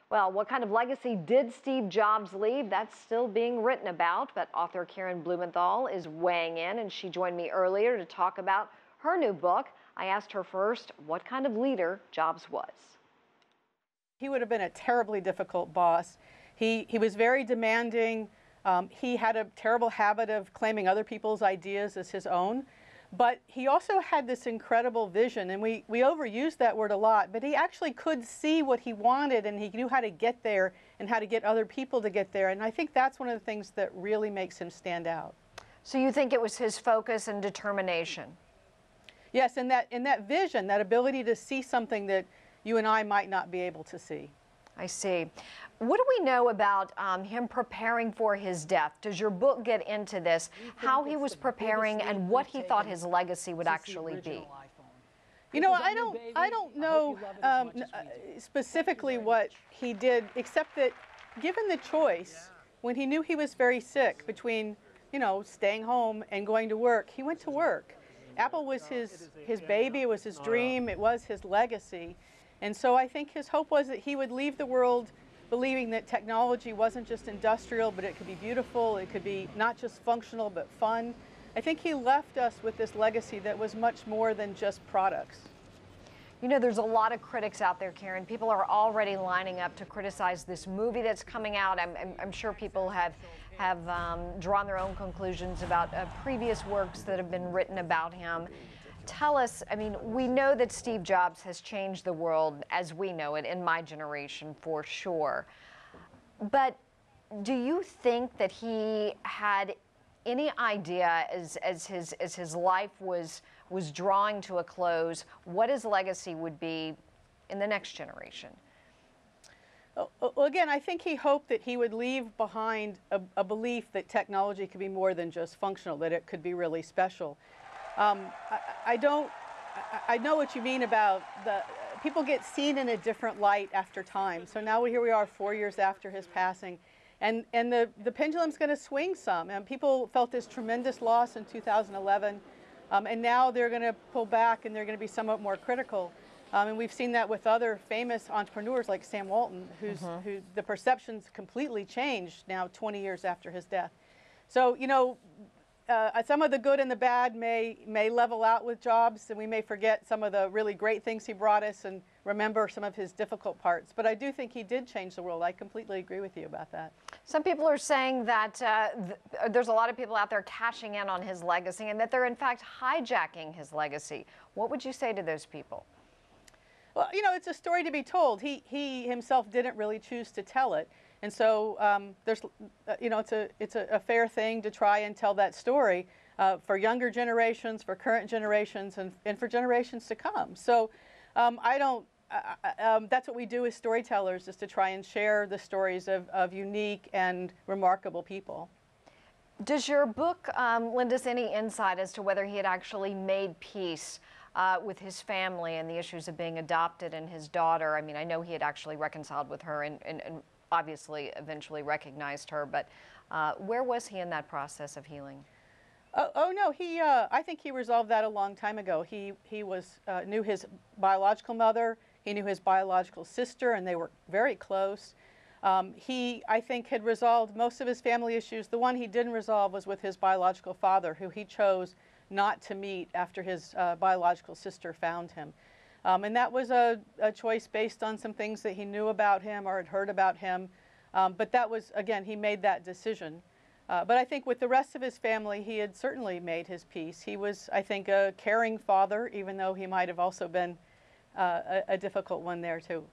Well, what kind of legacy did Steve Jobs leave? That's still being written about, but author Karen Blumenthal is weighing in, and she joined me earlier to talk about her new book. I asked her first what kind of leader Jobs was. He would have been a terribly difficult boss. He was very demanding. He had a terrible habit of claiming other people's ideas as his own. But he also had this incredible vision, and we overuse that word a lot, but he actually could see what he wanted, and he knew how to get there and how to get other people to get there. And I think that's one of the things that really makes him stand out. So you think it was his focus and determination? Yes, and that vision, that ability to see something that you and I might not be able to see. I see. What do we know about him preparing for his death? Does your book get into this, how he was preparing and what he thought his legacy would actually be? You know, I don't know specifically what he did, except that given the choice, when he knew he was very sick, between, you know, staying home and going to work, he went to work. Apple was his baby, it was his dream, it was his legacy. And so I think his hope was that he would leave the world believing that technology wasn't just industrial, but it could be beautiful, it could be not just functional, but fun. I think he left us with this legacy that was much more than just products. You know, there's a lot of critics out there, Karen. People are already lining up to criticize this movie that's coming out. I'm sure people have drawn their own conclusions about previous works that have been written about him. Tell us, I mean, we know that Steve Jobs has changed the world as we know it in my generation for sure. But do you think that he had any idea as his life was drawing to a close, what his legacy would be in the next generation? Well, again, I think he hoped that he would leave behind a belief that technology could be more than just functional, that it could be really special. I know what you mean about people get seen in a different light after time. So now here we are 4 years after his passing, and the pendulum's going to swing some. And people felt this tremendous loss in 2011, and now they're going to pull back and they're going to be somewhat more critical. And we've seen that with other famous entrepreneurs like Sam Walton, who the perception's completely changed now 20 years after his death. So, you know, some of the good and the bad may level out with Jobs, and we may forget some of the really great things he brought us and remember some of his difficult parts. But I do think he did change the world. I completely agree with you about that. Some people are saying that there's a lot of people out there cashing in on his legacy and that they're in fact hijacking his legacy. What would you say to those people? Well, you know, it's a story to be told. He himself didn't really choose to tell it. And so there's, you know, it's a fair thing to try and tell that story for younger generations, for current generations, and for generations to come. So that's what we do as storytellers, is to try and share the stories of unique and remarkable people. Does your book lend us any insight as to whether he had actually made peace with his family and the issues of being adopted and his daughter? I mean, I know he had actually reconciled with her and obviously eventually recognized her, but where was he in that process of healing? Oh no, I think he resolved that a long time ago. He knew his biological mother, he knew his biological sister, and they were very close. He, I think, had resolved most of his family issues. The one he didn't resolve was with his biological father, who he chose not to meet after his biological sister found him. And that was a choice based on some things that he knew about him or had heard about him. But that was, again, he made that decision. But I think with the rest of his family, he had certainly made his peace. He was, I think, a caring father, even though he might have also been a difficult one there, too.